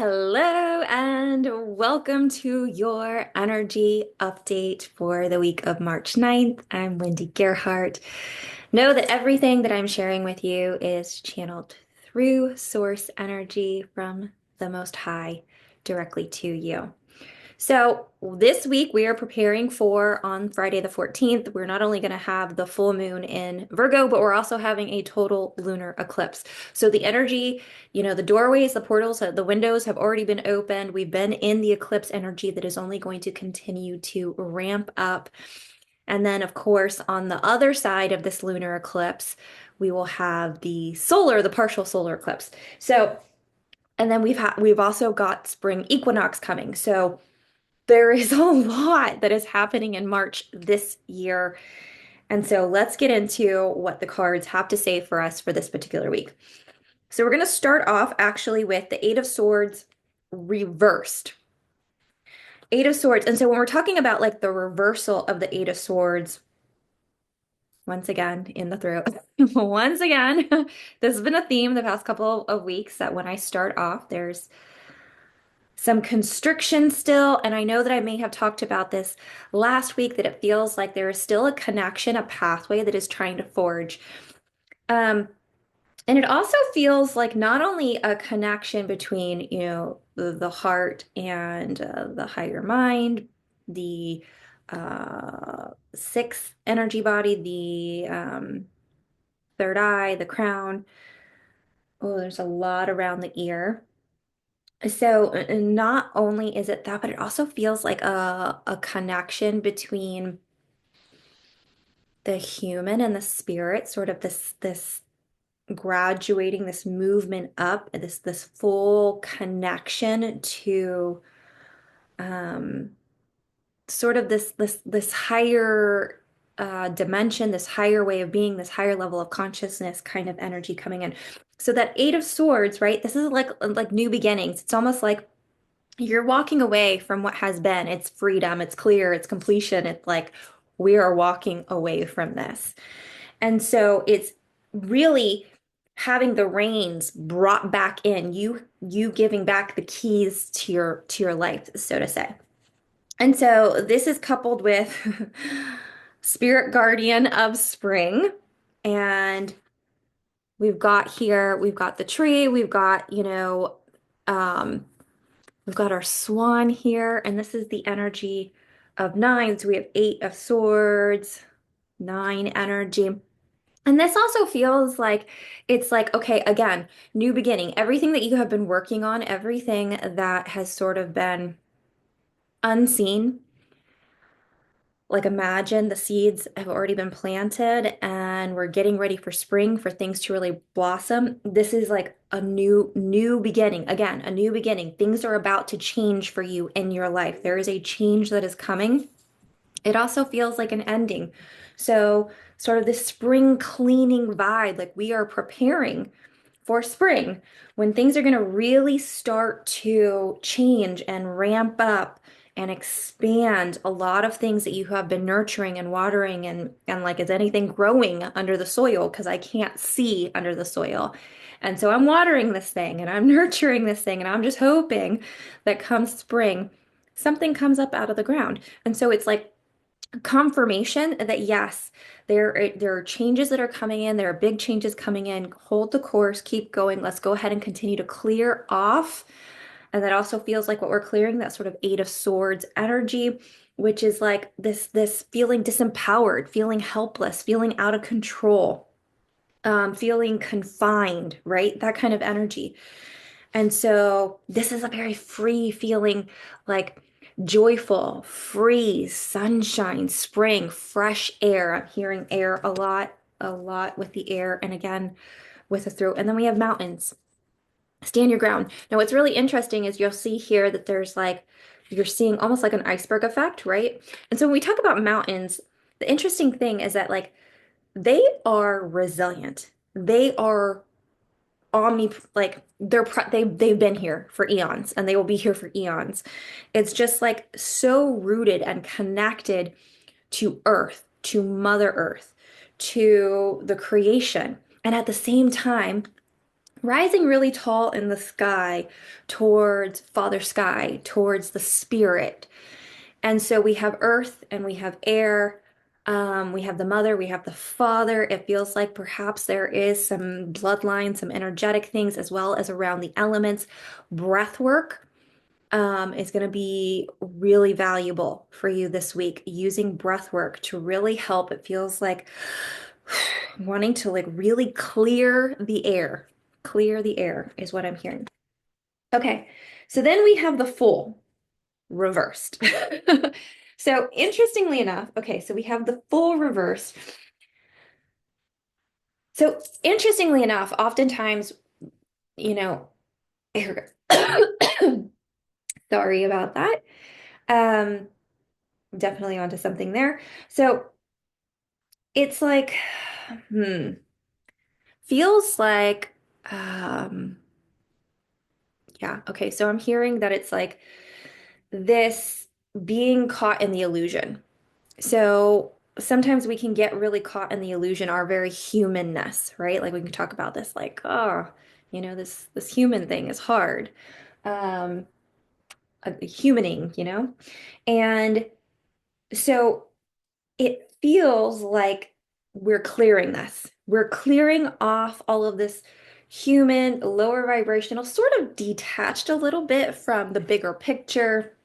Hello and welcome to your energy update for the week of March 9th. I'm Wendy Gerhart. Know that everything that I'm sharing with you is channeled through source energy from the Most High directly to you. So this week we are preparing for on Friday the 14th. We're not only going to have the full moon in Virgo, but we're also having a total lunar eclipse. So the energy, the doorways, the portals, the windows have already been opened. We've been in the eclipse energy that is only going to continue to ramp up. And then, of course, on the other side of this lunar eclipse, we will have the partial solar eclipse. So, and then we've also got spring equinox coming. So there is a lot that is happening in March this year. And so let's get into what the cards have to say for us for this particular week. So we're going to start off actually with the Eight of Swords reversed. Eight of Swords. And so when we're talking about like the reversal of the Eight of Swords, once again in the throat, once again, this has been a theme the past couple of weeks that when I start off, there's some constriction still. And I know that I may have talked about this last week that it feels like there is still a connection, a pathway that is trying to forge. Um, and it also feels like not only a connection between, the heart and the higher mind, the sixth energy body, the third eye, the crown. Oh, there's a lot around the ear. So not only is it that, but it also feels like a connection between the human and the spirit, sort of this graduating, this movement up, this full connection to um sort of this higher dimension, this higher way of being, this higher level of consciousness kind of energy coming in. So that Eight of Swords, right? This is like new beginnings. It's almost like you're walking away from what has been. It's freedom, it's clear, it's completion. It's like we are walking away from this. And so it's really having the reins brought back in, you giving back the keys to your life, so to say. And so this is coupled with Spirit Guardian of Spring. And we've got the tree, um, we've got our swan here, and this is the energy of nines. We have Eight of Swords, nine energy. And this also feels like it's like, okay, again, new beginning. Everything that you have been working on, everything that has sort of been unseen, like imagine the seeds have already been planted and we're getting ready for spring for things to really blossom. This is like a new beginning. Again, a new beginning. Things are about to change for you in your life. There is a change that is coming. It also feels like an ending. So, sort of this spring cleaning vibe, like we are preparing for spring when things are going to really start to change and ramp up and expand a lot of things that you have been nurturing and watering and like is anything growing under the soil because I can't see under the soil. And so I'm watering this thing and I'm nurturing this thing and I'm just hoping that come spring something comes up out of the ground. And so it's like confirmation that yes, there are changes that are coming in. There are big changes coming in. Hold the course, keep going. Let's go ahead and continue to clear off. And that also feels like what we're clearing, that sort of Eight of Swords energy, which is like this feeling disempowered, feeling helpless, feeling out of control, feeling confined, right? That kind of energy. And so this is a very free feeling, like joyful, free, sunshine, spring, fresh air. I'm hearing air a lot with the air, and again with the throat. And then we have mountains. Stand your ground. Now, what's really interesting is you'll see here that there's like, you're seeing almost like an iceberg effect, right? And so when we talk about mountains, the interesting thing is that like they are resilient. They are like they've been here for eons and they will be here for eons. It's just like so rooted and connected to earth, to mother earth, to the creation, and at the same time rising really tall in the sky towards Father Sky, towards the spirit. And so we have earth and we have air. We have the mother, we have the father. It feels like perhaps there is some bloodline, some energetic things, as well as around the elements. Breath work is going to be really valuable for you this week, using breath work to really help. It feels like wanting to like really clear the air. Clear the air is what I'm hearing. Okay, so then we have the Fool reversed. So interestingly enough, okay, so we have the Fool reversed. So interestingly enough, oftentimes, you know, sorry about that. Um, definitely onto something there. So it's like, hmm, feels like, um, yeah, okay, so I'm hearing that it's like this being caught in the illusion. So sometimes we can get really caught in the illusion, our very humanness, right? Like we can talk about this, like, oh, this human thing is hard. Um, humaning, And so it feels like we're clearing this. We're clearing off all of this human, lower vibrational, sort of detached a little bit from the bigger picture,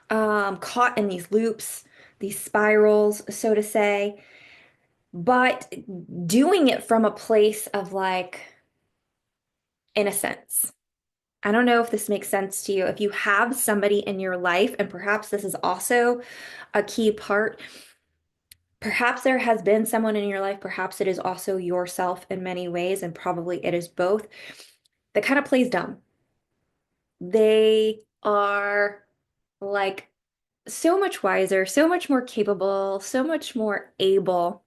caught in these loops, these spirals, so to say, but doing it from a place of like innocence. I don't know if this makes sense to you. If you have somebody in your life, and perhaps this is also a key part, perhaps there has been someone in your life, perhaps it is also yourself in many ways, and probably it is both, that kind of plays dumb. They are like so much wiser, so much more capable, so much more able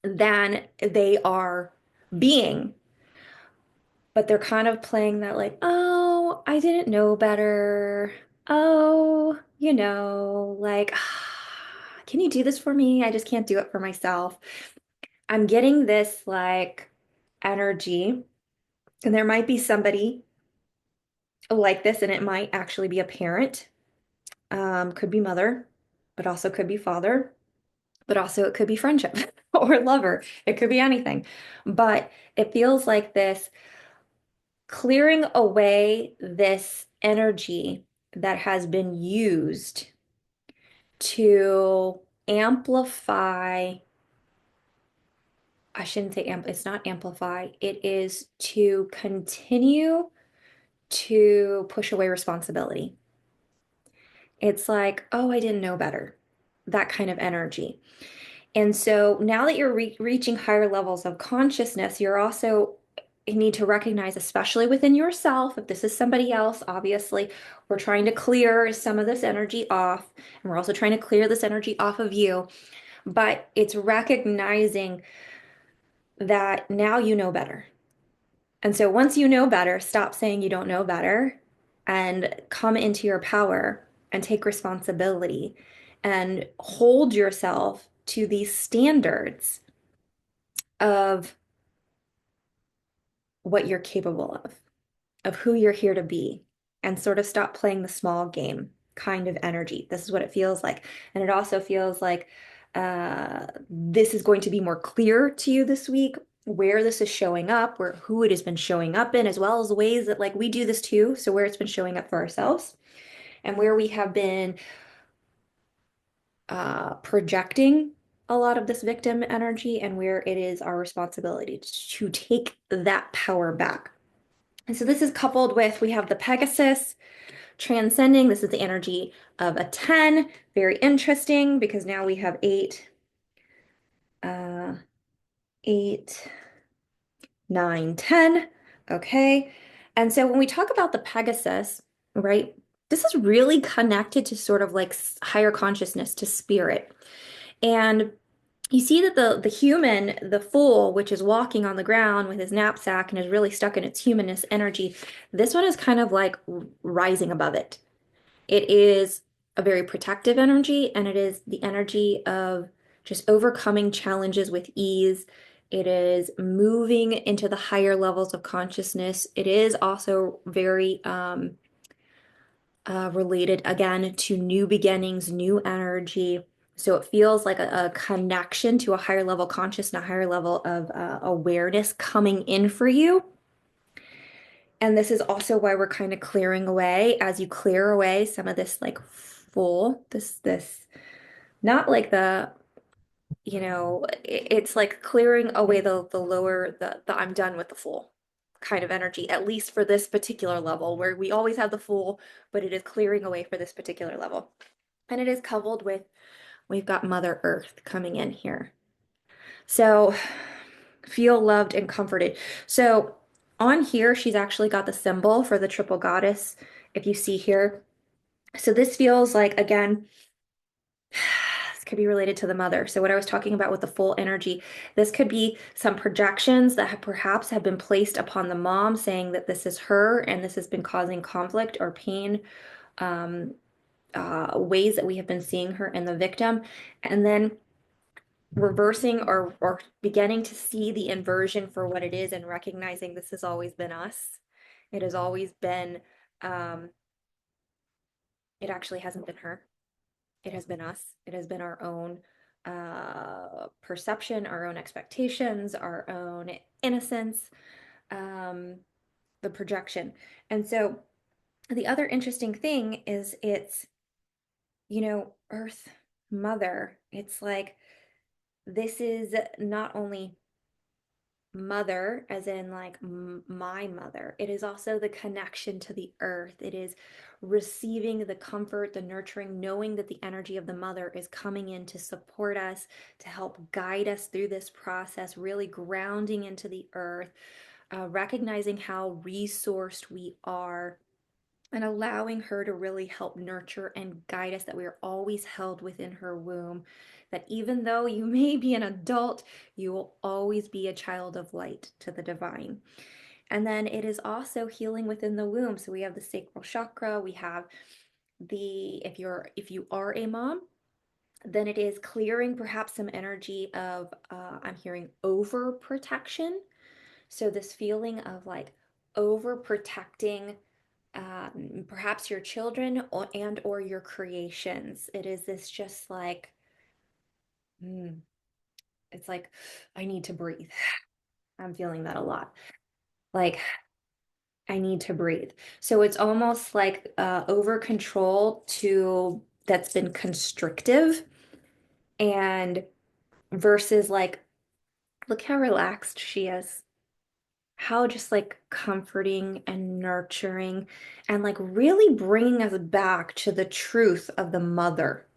than they are being. But they're kind of playing that like, oh, I didn't know better. Oh, like, can you do this for me? I just can't do it for myself. I'm getting this like energy, and there might be somebody like this, and it might actually be a parent, could be mother, but also could be father, but also it could be friendship or lover. It could be anything. But it feels like this clearing away this energy that has been used to amplify. I shouldn't say it's not amplify. It is to continue to push away responsibility. It's like, oh, I didn't know better. That kind of energy. And so now that you're reaching higher levels of consciousness, you're also you need to recognize, especially within yourself, if this is somebody else, obviously, we're trying to clear some of this energy off, and we're also trying to clear this energy off of you. But it's recognizing that now you know better. And so once you know better, stop saying you don't know better and come into your power and take responsibility and hold yourself to these standards of what you're capable of who you're here to be, and sort of stop playing the small game kind of energy. This is what it feels like. And it also feels like this is going to be more clear to you this week, where this is showing up, where who it has been showing up in, as well as the ways that like we do this too. So where it's been showing up for ourselves and where we have been projecting a lot of this victim energy, and where it is our responsibility to take that power back. And so this is coupled with, we have the Pegasus transcending. This is the energy of a 10. Very interesting because now we have uh, 8, 9, 10. Okay. And so when we talk about the Pegasus, right, this is really connected to sort of like higher consciousness, to spirit. And you see that the human, the fool, which is walking on the ground with his knapsack and is really stuck in its humanness energy, this one is kind of like rising above it. It is a very protective energy, and it is the energy of just overcoming challenges with ease It is moving into the higher levels of consciousness. It is also very related again to new beginnings, new energy. So it feels like a connection to a higher level consciousness, a higher level of awareness coming in for you. And this is also why we're kind of clearing away as you clear away some of this like full, this, not like the, it's like clearing away the lower, the I'm done with the full kind of energy, at least for this particular level where we always have the full, but it is clearing away for this particular level. And it is coupled with, we've got Mother Earth coming in here. So feel loved and comforted. So on here, she's actually got the symbol for the triple goddess, if you see here. So this feels like, again, this could be related to the mother. So what I was talking about with the full energy, this could be some projections that perhaps have been placed upon the mom saying that this is her and this has been causing conflict or pain, um, ways that we have been seeing her in the victim. And then reversing or beginning to see the inversion for what it is and recognizing this has always been us. It has always been, um, it actually hasn't been her. It has been us. It has been our own perception, our own expectations, our own innocence, um, the projection. And so the other interesting thing is it's, Earth Mother. It's like this is not only mother, as in like my mother. It is also the connection to the earth. It is receiving the comfort, the nurturing, knowing that the energy of the mother is coming in to support us, to help guide us through this process, really grounding into the earth, recognizing how resourced we are and allowing her to really help nurture and guide us, that we are always held within her womb, that even though you may be an adult, you will always be a child of light to the divine. And then it is also healing within the womb. So we have the sacral chakra, we have the, if you are a mom, then it is clearing perhaps some energy of, I'm hearing overprotection. So this feeling of like overprotecting perhaps your children or your creations. It is this just like, mm, it's like, I need to breathe. I'm feeling that a lot. Like, I need to breathe. So it's almost like over control to that's been constrictive and versus like, look how relaxed she is. How just like comforting and nurturing and like really bringing us back to the truth of the mother,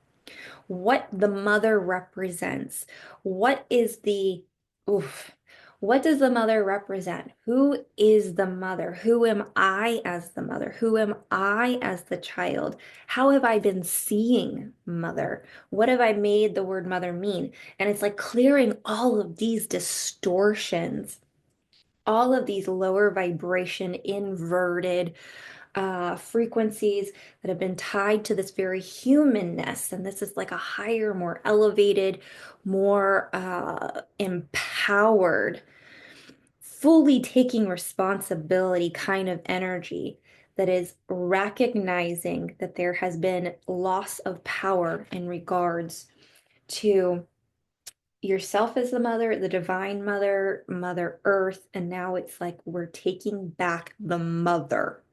what the mother represents. What is the, oof, what does the mother represent? Who is the mother? Who am I as the mother? Who am I as the child? How have I been seeing mother? What have I made the word mother mean? And it's like clearing all of these distortions, all of these lower vibration, inverted frequencies that have been tied to this very humanness. And this is like a higher, more elevated, more empowered, fully taking responsibility kind of energy that is recognizing that there has been loss of power in regards to yourself as the mother, the divine mother, Mother Earth, and now it's like we're taking back the mother.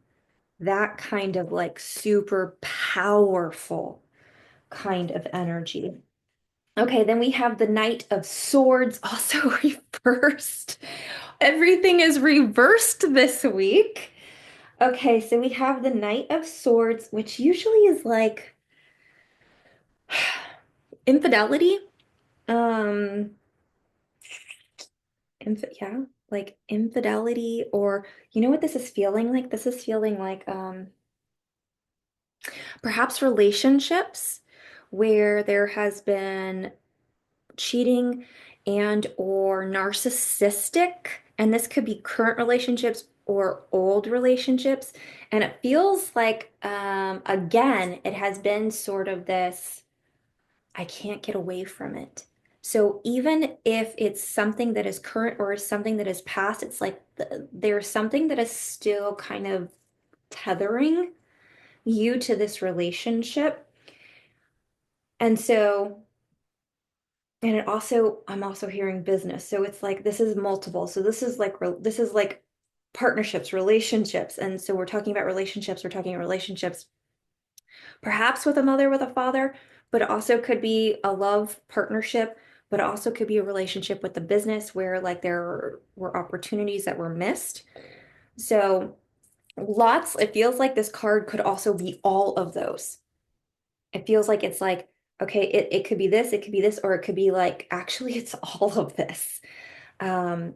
That kind of like super powerful kind of energy. Okay, then we have the Knight of Swords also reversed. Everything is reversed this week. Okay, so we have the Knight of Swords, which usually is like infidelity. Um, yeah, like infidelity, or you know what this is feeling like? This is feeling like perhaps relationships where there has been cheating and or narcissistic, and this could be current relationships or old relationships, and it feels like again it has been sort of this, I can't get away from it. So even if it's something that is current or something that is past, it's like there's something that is still kind of tethering you to this relationship. And so, and it also, I'm also hearing business. So it's like this is multiple. So this is like partnerships, relationships. And so we're talking about relationships, we're talking about relationships perhaps with a mother, with a father, but it also could be a love partnership, but it also could be a relationship with the business where like there were opportunities that were missed. So lots, it feels like this card could also be all of those. It feels like it's like, okay, it could be this, it could be this, or it could be like, actually, it's all of this.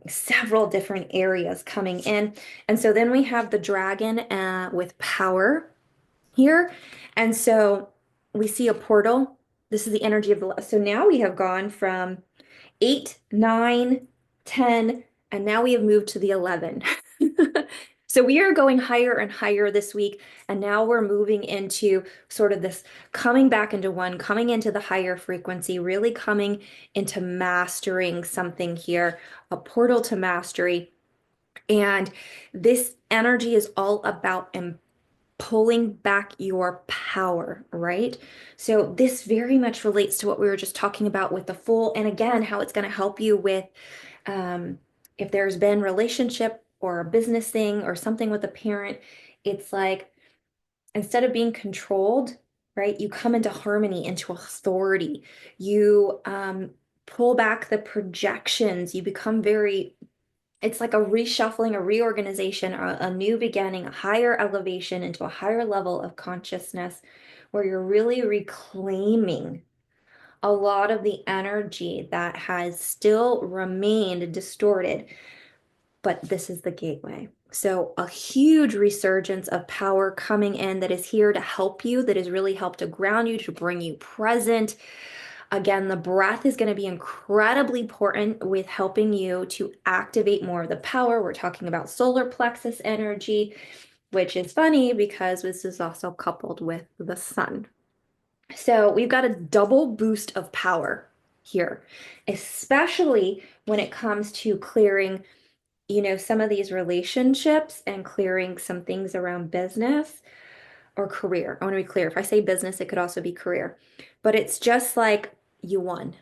Several different areas coming in. And so then we have the dragon with power here. And so we see a portal. This is the energy of the, so now we have gone from 8, 9, 10, and now we have moved to the 11. So we are going higher and higher this week, and now we're moving into sort of this coming back into one, coming into the higher frequency, really coming into mastering something here, a portal to mastery. And this energy is all about pulling back your power, right? So this very much relates to what we were just talking about with the Fool, and again, how it's going to help you with um, if there's been relationship or a business thing or something with a parent. It's like instead of being controlled, right, you come into harmony, into authority. You pull back the projections. You become very, it's like a reshuffling, a reorganization, a new beginning, a higher elevation into a higher level of consciousness where you're really reclaiming a lot of the energy that has still remained distorted. But this is the gateway. So, a huge resurgence of power coming in that is here to help you, that has really helped to ground you, to bring you present. Again, the breath is going to be incredibly important with helping you to activate more of the power. We're talking about solar plexus energy, which is funny because this is also coupled with the sun. So we've got a double boost of power here, especially when it comes to clearing, some of these relationships and clearing some things around business or career. I want to be clear. If I say business, it could also be career. But it's just like you won.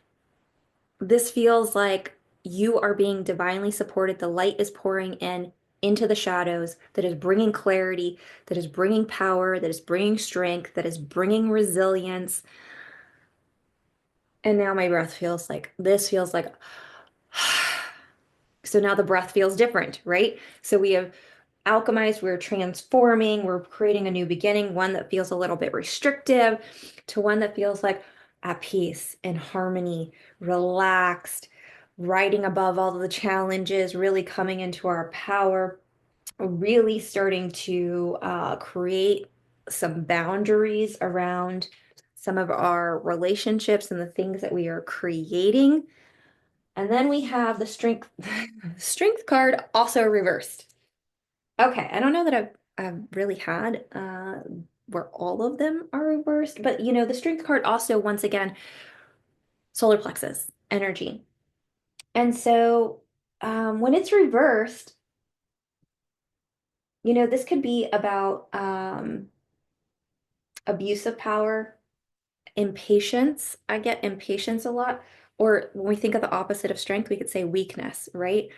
This feels like you are being divinely supported. The light is pouring in into the shadows that is bringing clarity, that is bringing power, that is bringing strength, that is bringing resilience. And now my breath feels like this feels like so now the breath feels different, right? So we have alchemized, we're transforming, we're creating a new beginning, one that feels a little bit restrictive to one that feels like at peace, in harmony, relaxed, riding above all of the challenges, really coming into our power, really starting to create some boundaries around some of our relationships and the things that we are creating. And then we have the strength card also reversed. Okay, I don't know that I've really had where all of them are reversed, but the strength card also once again solar plexus energy. And so when it's reversed, this could be about abuse of power, impatience. I get impatience a lot. Or when we think of the opposite of strength, we could say weakness, right?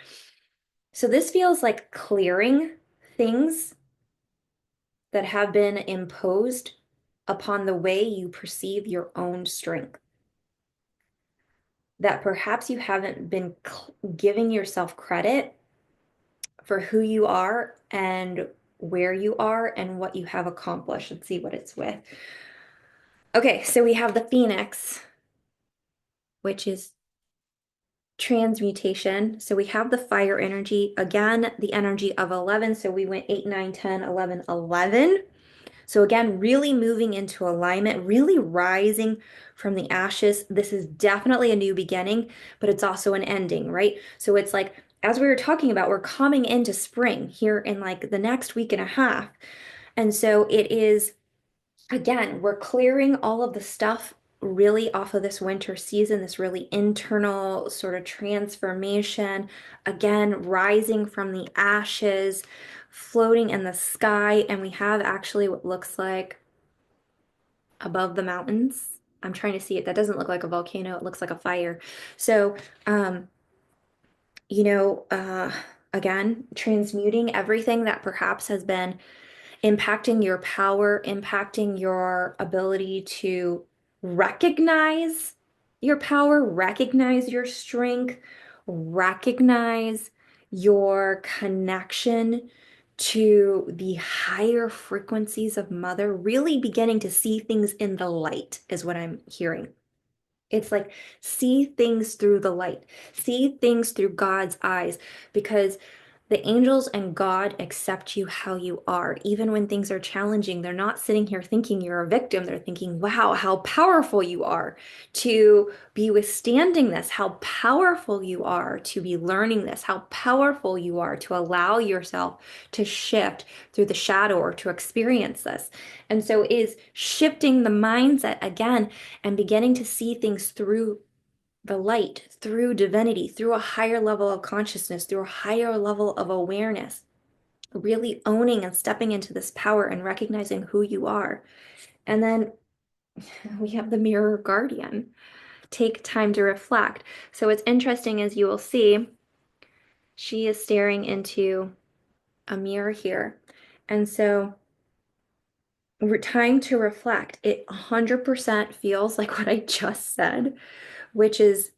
So this feels like clearing things that have been imposed upon the way you perceive your own strength. That perhaps you haven't been giving yourself credit for who you are and where you are and what you have accomplished. Let's see what it's with. Okay, so we have the Phoenix, which is transmutation. So we have the fire energy, again, the energy of 11. So we went 8, 9, 10, 11, 11. So again, really moving into alignment, really rising from the ashes. This is definitely a new beginning, but it's also an ending, right? So it's like, as we were talking about, we're coming into spring here in like the next week and a half. And so it is, again, we're clearing all of the stuff really off of this winter season, this really internal sort of transformation, again, rising from the ashes, floating in the sky. And we have actually what looks like above the mountains. I'm trying to see it. That doesn't look like a volcano. It looks like a fire. So, um, you know, again, transmuting everything that perhaps has been impacting your power, impacting your ability to recognize your power, recognize your strength, recognize your connection to the higher frequencies of mother, really beginning to see things in the light, is what I'm hearing. It's like see things through the light, see things through God's eyes, because the angels and God accept you how you are. Even when things are challenging, they're not sitting here thinking you're a victim. They're thinking, wow, how powerful you are to be withstanding this, how powerful you are to be learning this, how powerful you are to allow yourself to shift through the shadow or to experience this. And so it is shifting the mindset again and beginning to see things through the light, through divinity, through a higher level of consciousness, through a higher level of awareness, really owning and stepping into this power and recognizing who you are. And then we have the mirror guardian. Take time to reflect. So what's interesting is you will see she is staring into a mirror here. And so we're time to reflect. It 100% feels like what I just said, which is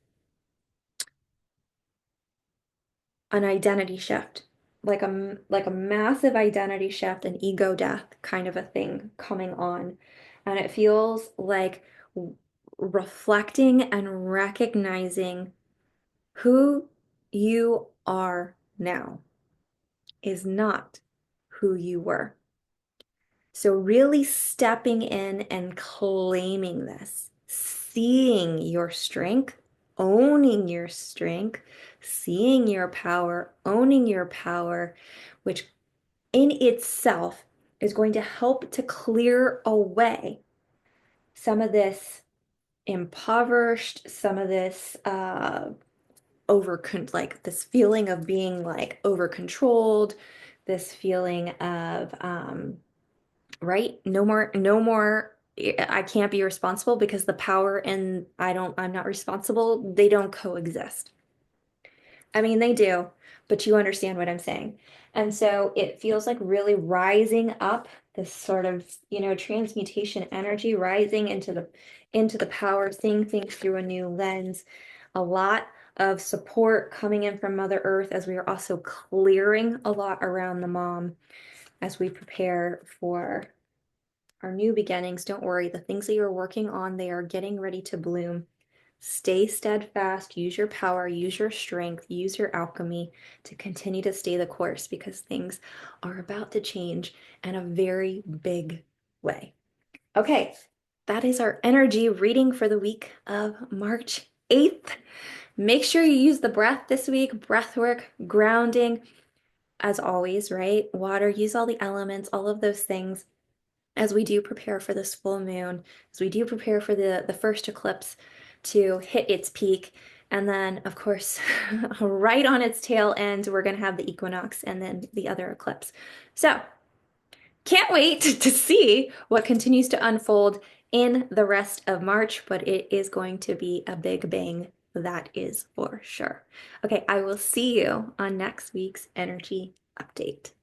an identity shift, like a massive identity shift, an ego death kind of a thing coming on. And it feels like reflecting and recognizing who you are now is not who you were. So really stepping in and claiming this, seeing your strength, owning your strength, seeing your power, owning your power, which in itself is going to help to clear away some of this impoverished, some of this like this feeling of being like over controlled, this feeling of right? No more, I can't be responsible because the power and I'm not responsible, they don't coexist. I mean, they do, but you understand what I'm saying. And so it feels like really rising up this sort of, transmutation energy, rising into the power, seeing things through a new lens. A lot of support coming in from Mother Earth as we are also clearing a lot around the mom as we prepare for our new beginnings. Don't worry, the things that you're working on, they are getting ready to bloom. Stay steadfast, use your power, use your strength, use your alchemy to continue to stay the course because things are about to change in a very big way. Okay, that is our energy reading for the week of March 8th. Make sure you use the breath this week, breath work, grounding, as always, right? Water, use all the elements, all of those things as we do prepare for this full moon, as we do prepare for the first eclipse to hit its peak. And then, of course, right on its tail end, we're going to have the equinox and then the other eclipse. So, can't wait to see what continues to unfold in the rest of March, but it is going to be a big bang. That is for sure. Okay, I will see you on next week's energy update.